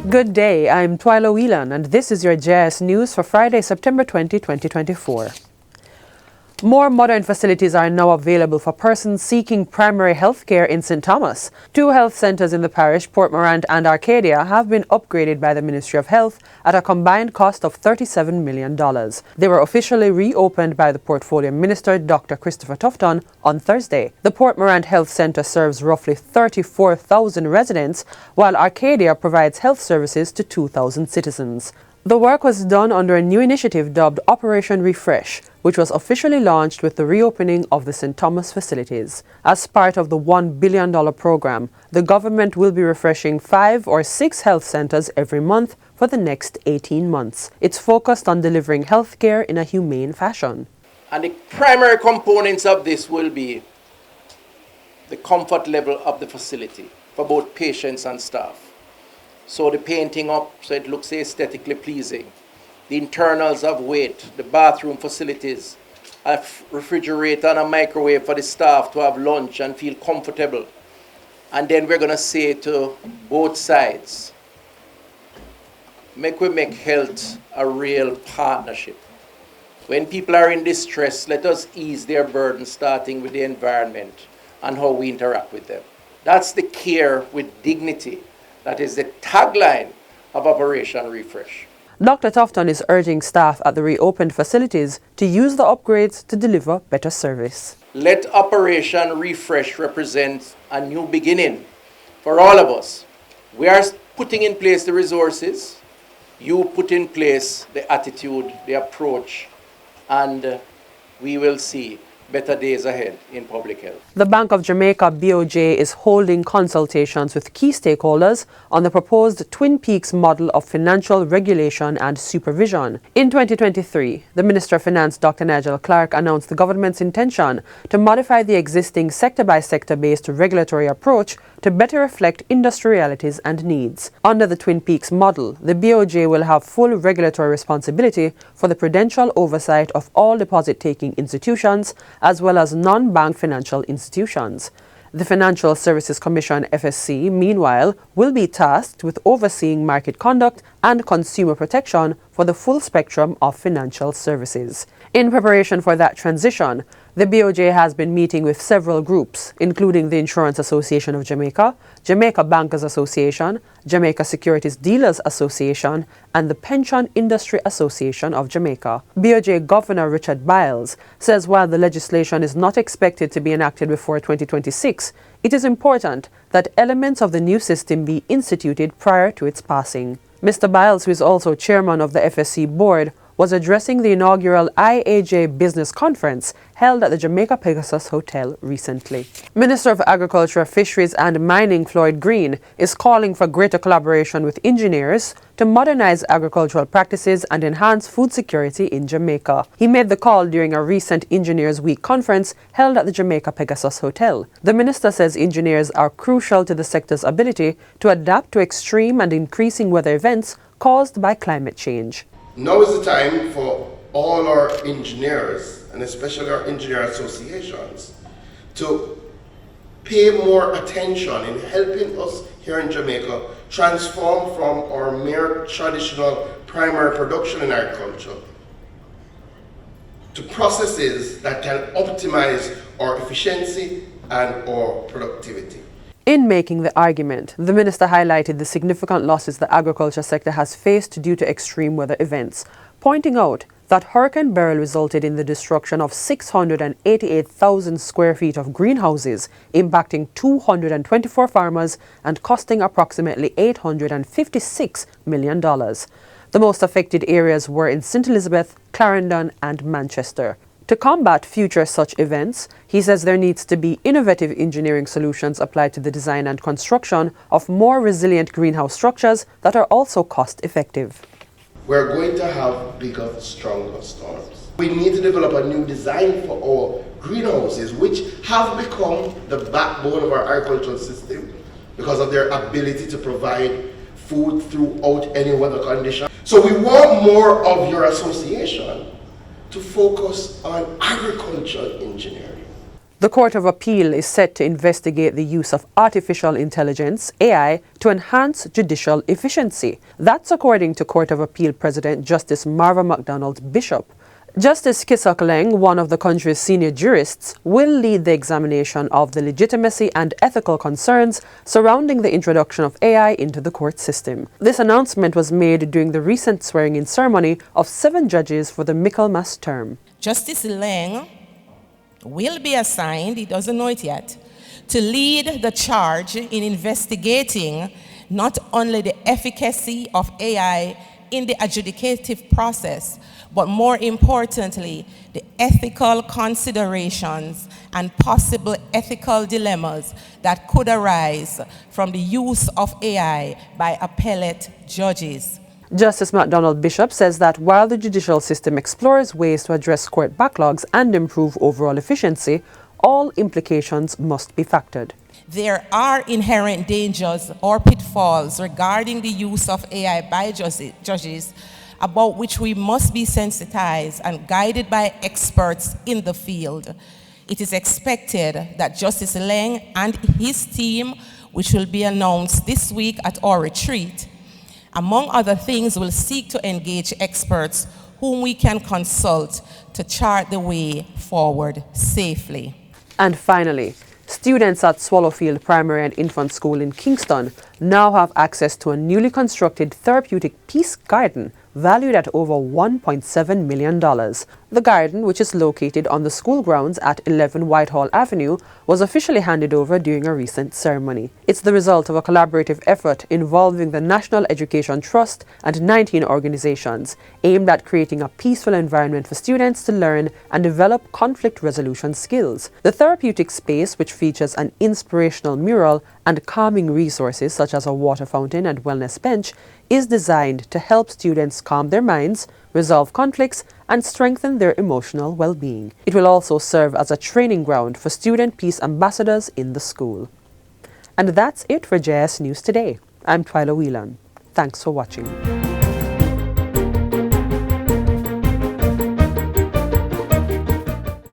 Good day, I'm Twyla Whelan, and this is your JIS News for Friday, September 20, 2024. More modern facilities are now available for persons seeking primary health care in St. Thomas. 2 health centres in the parish, Port Morant and Arcadia, have been upgraded by the Ministry of Health at a combined cost of $37 million. They were officially reopened by the Portfolio Minister, Dr. Christopher Tufton, on Thursday. The Port Morant Health Centre serves roughly 34,000 residents, while Arcadia provides health services to 2,000 citizens. The work was done under a new initiative dubbed Operation Refresh, which was officially launched with the reopening of the St. Thomas facilities. As part of the $1 billion program, the government will be refreshing 5 or 6 health centres every month for the next 18 months. It's focused on delivering health care in a humane fashion. And the primary components of this will be the comfort level of the facility for both patients and staff. So the painting up so it looks aesthetically pleasing, the internals of weight, the bathroom facilities, a refrigerator and a microwave for the staff to have lunch and feel comfortable. And then we're going to say to both sides, we make health a real partnership. When people are in distress, let us ease their burden, starting with the environment and how we interact with them. That's the care with dignity. That is the tagline of Operation Refresh. Dr. Tufton is urging staff at the reopened facilities to use the upgrades to deliver better service. Let Operation Refresh represent a new beginning for all of us. We are putting in place the resources. You put in place the attitude, the approach, and we will see better days ahead in public health. The Bank of Jamaica BOJ is holding consultations with key stakeholders on the proposed Twin Peaks model of financial regulation and supervision. In 2023, the Minister of Finance, Dr. Nigel Clark, announced the government's intention to modify the existing sector-by-sector based regulatory approach to better reflect industry realities and needs. Under the Twin Peaks model, the BOJ will have full regulatory responsibility for the prudential oversight of all deposit-taking institutions as well as non-bank financial institutions. The Financial Services Commission (FSC), meanwhile, will be tasked with overseeing market conduct and consumer protection for the full spectrum of financial services. In preparation for that transition, the BOJ has been meeting with several groups, including the Insurance Association of Jamaica, Jamaica Bankers Association, Jamaica Securities Dealers Association, and the Pension Industry Association of Jamaica. BOJ Governor Richard Biles says while the legislation is not expected to be enacted before 2026, it is important that elements of the new system be instituted prior to its passing. Mr. Biles, who is also chairman of the FSC board, was addressing the inaugural IAJ Business Conference held at the Jamaica Pegasus Hotel recently. Minister of Agriculture, Fisheries and Mining Floyd Green is calling for greater collaboration with engineers to modernize agricultural practices and enhance food security in Jamaica. He made the call during a recent Engineers Week conference held at the Jamaica Pegasus Hotel. The minister says engineers are crucial to the sector's ability to adapt to extreme and increasing weather events caused by climate change. Now is the time for all our engineers, and especially our engineer associations, to pay more attention in helping us here in Jamaica transform from our mere traditional primary production in agriculture to processes that can optimize our efficiency and our productivity. In making the argument, the minister highlighted the significant losses the agriculture sector has faced due to extreme weather events, pointing out that Hurricane Beryl resulted in the destruction of 688,000 square feet of greenhouses, impacting 224 farmers and costing approximately $856 million. The most affected areas were in St. Elizabeth, Clarendon, and Manchester. To combat future such events, he says there needs to be innovative engineering solutions applied to the design and construction of more resilient greenhouse structures that are also cost-effective. We're going to have bigger, stronger storms. We need to develop a new design for our greenhouses, which have become the backbone of our agricultural system because of their ability to provide food throughout any weather condition. So we want more of your association to focus on agricultural engineering. The Court of Appeal is set to investigate the use of artificial intelligence, AI, to enhance judicial efficiency. That's according to Court of Appeal President Justice Marva MacDonald Bishop. Justice Kisak Leng, one of the country's senior jurists, will lead the examination of the legitimacy and ethical concerns surrounding the introduction of AI into the court system. This announcement was made during the recent swearing-in ceremony of 7 judges for the Michaelmas term. Justice Leng will be assigned, he doesn't know it yet, to lead the charge in investigating not only the efficacy of AI in the adjudicative process, but more importantly, the ethical considerations and possible ethical dilemmas that could arise from the use of AI by appellate judges. Justice MacDonald Bishop says that while the judicial system explores ways to address court backlogs and improve overall efficiency, all implications must be factored. There are inherent dangers or pitfalls regarding the use of AI by judges about which we must be sensitized and guided by experts in the field. It is expected that Justice Leng and his team, which will be announced this week at our retreat, among other things, will seek to engage experts whom we can consult to chart the way forward safely. And finally, students at Swallowfield Primary and Infant School in Kingston now have access to a newly constructed Therapeutic Peace Garden valued at over $1.7 million. The garden, which is located on the school grounds at 11 Whitehall Avenue, was officially handed over during a recent ceremony. It's the result of a collaborative effort involving the National Education Trust and 19 organizations, aimed at creating a peaceful environment for students to learn and develop conflict resolution skills. The therapeutic space, which features an inspirational mural and calming resources such as a water fountain and wellness bench, is designed to help students calm their minds, resolve conflicts, and strengthen their emotional well-being. It will also serve as a training ground for student peace ambassadors in the school. And that's it for JIS News Today. I'm Twyla Whelan. Thanks for watching.